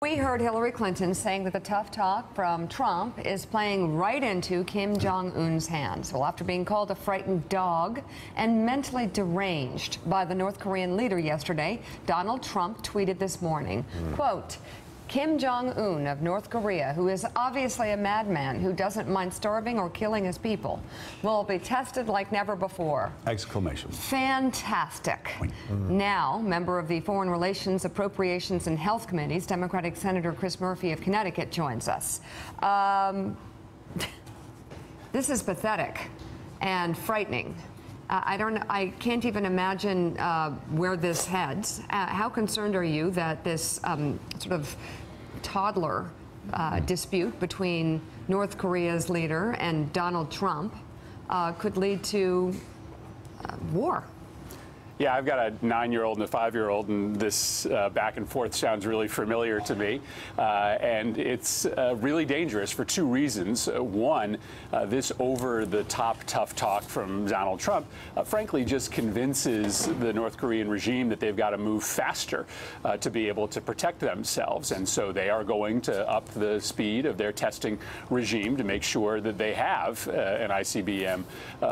We heard Hillary Clinton saying that the tough talk from Trump is playing right into Kim Jong-un's hands. Well, after being called a frightened dog and mentally deranged by the North Korean leader yesterday, Donald Trump tweeted this morning, quote, Kim Jong-un of North Korea, who is obviously a madman who doesn't mind starving or killing his people, will be tested like never before. Exclamation. Fantastic. Now, member of the Foreign Relations, Appropriations and Health Committees, Democratic Senator Chris Murphy of Connecticut joins us. This is pathetic and frightening. I can't even imagine where this heads. How concerned are you that this sort of toddler dispute between North Korea's leader and Donald Trump could lead to war? Yeah, I've got a 9-year-old and a 5-year-old, and this back and forth sounds really familiar to me. And it's really dangerous for two reasons. One, this over-the-top tough talk from Donald Trump, frankly, just convinces the North Korean regime that they've got to move faster to be able to protect themselves. And so they are going to up the speed of their testing regime to make sure that they have an ICBM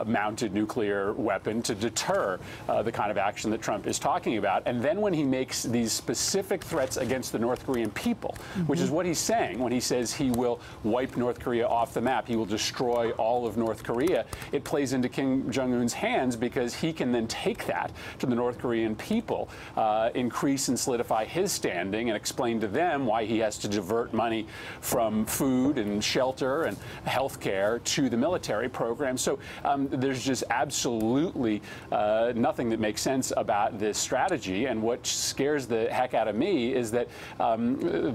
mounted nuclear weapon to deter the kind of action that Trump is talking about. And then when he makes these specific threats against the North Korean people, which is what he's saying when he says he will wipe North Korea off the map, he will destroy all of North Korea, it plays into Kim Jong-un's hands because he can then take that to the North Korean people, increase and solidify his standing, and explain to them why he has to divert money from food and shelter and health care to the military program. So there's just absolutely nothing that makes sense about this strategy. And what scares the heck out of me is that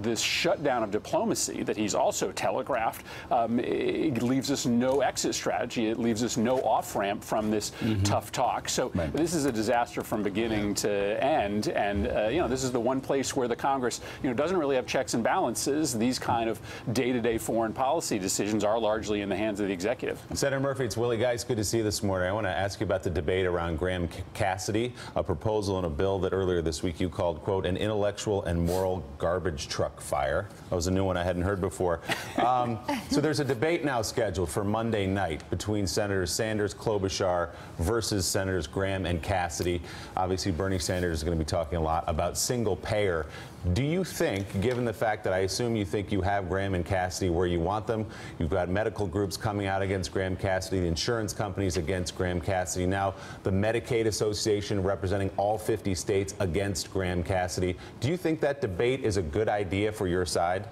this shutdown of diplomacy that he's also telegraphed, it leaves us no exit strategy. It leaves us no off-ramp from this tough talk. So this is a disaster from beginning to end. And this is the one place where the Congress doesn't really have checks and balances. These kind of day-to-day foreign policy decisions are largely in the hands of the executive. Senator Murphy, it's Willie Geist. Good to see you this morning. I want to ask you about the debate around Graham Cassidy, a proposal in a bill that earlier this week you called, quote, an intellectual and moral garbage truck fire. That was a new one I hadn't heard before. So there's a debate now scheduled for Monday night between Senators Sanders, Klobuchar versus Senators Graham and Cassidy. Obviously, Bernie Sanders is going to be talking a lot about single payer. Do you think, given the fact that I assume you think you have Graham and Cassidy where you want them, you've got medical groups coming out against Graham Cassidy, the insurance companies against Graham Cassidy, now the Medicaid Association representing all 50 states against Graham Cassidy. Do you think that debate is a good idea for your side?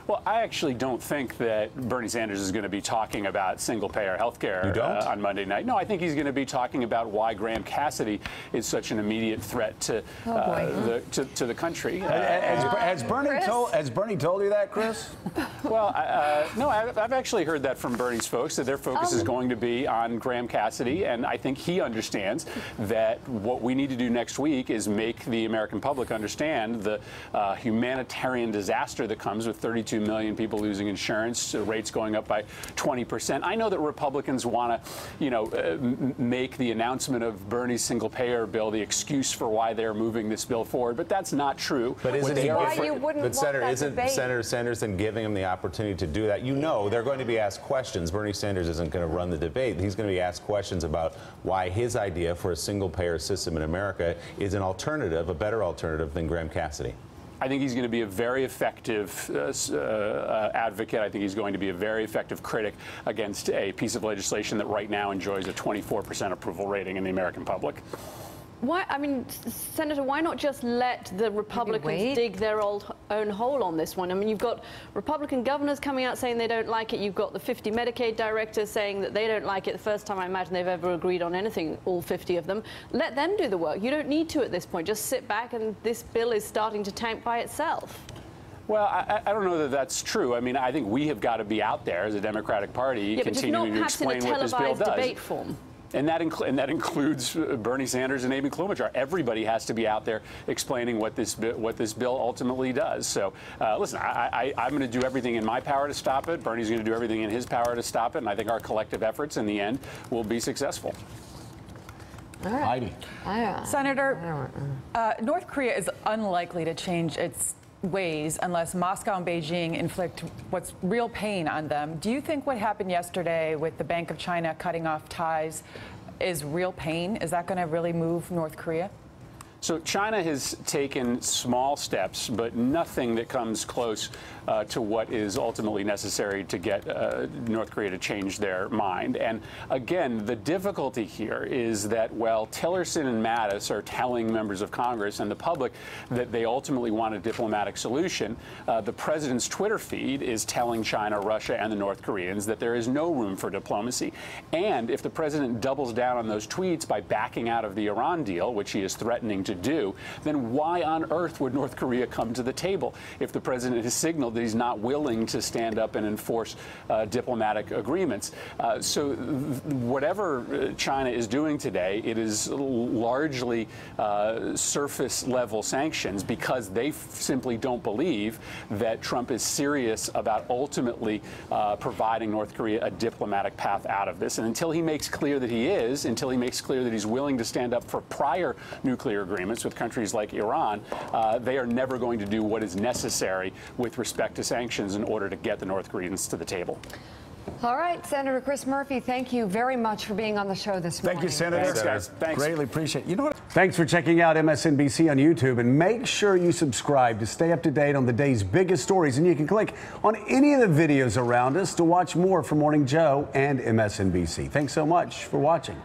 Well, I actually don't think that Bernie Sanders is going to be talking about single-payer health care on Monday night. No, I think he's going to be talking about why Graham Cassidy is such an immediate threat to the country. Has Bernie told you that, Chris? Well, no, I've actually heard that from Bernie's folks, that their focus is going to be on Graham Cassidy, and I think he understands that what we need to do next week is make the American public understand the humanitarian disaster that comes with 32 million people losing insurance, rates going up by 20%. I know that Republicans want to, make the announcement of Bernie's single-payer bill the excuse for why they're moving this bill forward, but that's not true. But isn't Senator Sanders then giving him the opportunity to do that? They're going to be asked questions. Bernie Sanders isn't going to run the debate. He's going to be asked questions about why his idea for a single-payer system in America is an alternative, a better alternative than Graham Cassidy. I think he's going to be a very effective advocate. I think he's going to be a very effective critic against a piece of legislation that right now enjoys a 24% approval rating in the American public. Why? I mean, Senator, why not just let the Republicans dig their own hole on this one? I mean, you've got Republican governors coming out saying they don't like it. You've got the 50 Medicaid directors saying that they don't like it. The first time I imagine they've ever agreed on anything, all 50 of them. Let them do the work. You don't need to at this point. Just sit back and this bill is starting to tank by itself. Well, I don't know that that's true. I mean, I think we have got to be out there as a Democratic Party continuing to explain what this bill does. Debate form. And that includes Bernie Sanders and Amy Klobuchar. Everybody has to be out there explaining what this bill ultimately does. So, listen, I'm going to do everything in my power to stop it. Bernie's going to do everything in his power to stop it. And I think our collective efforts in the end will be successful. All right. Heidi. Senator, North Korea is unlikely to change its ways unless Moscow and Beijing inflict what's real pain on them. Do you think what happened yesterday with the Bank of China cutting off ties is real pain? Is that going to really move North Korea? So China has taken small steps, but nothing that comes close to what is ultimately necessary to get North Korea to change their mind. And again, the difficulty here is that while Tillerson and Mattis are telling members of Congress and the public that they ultimately want a diplomatic solution, the president's Twitter feed is telling China, Russia, and the North Koreans that there is no room for diplomacy. And if the president doubles down on those tweets by backing out of the Iran deal, which he is threatening to do, then why on earth would North Korea come to the table if the president has signaled that he's not willing to stand up and enforce diplomatic agreements? So whatever China is doing today, it is largely surface level sanctions because they simply don't believe that Trump is serious about ultimately providing North Korea a diplomatic path out of this. And until he makes clear that he is, until he makes clear that he's willing to stand up for prior nuclear agreements with countries like Iran, they are never going to do what is necessary with respect to sanctions in order to get the North Koreans to the table. All right, Senator Chris Murphy, thank you very much for being on the show this morning. Thank you, Senator. Thanks, guys. Thanks. Greatly appreciate it. You know what? Thanks for checking out MSNBC on YouTube, and make sure you subscribe to stay up to date on the day's biggest stories. And you can click on any of the videos around us to watch more from Morning Joe and MSNBC. Thanks so much for watching.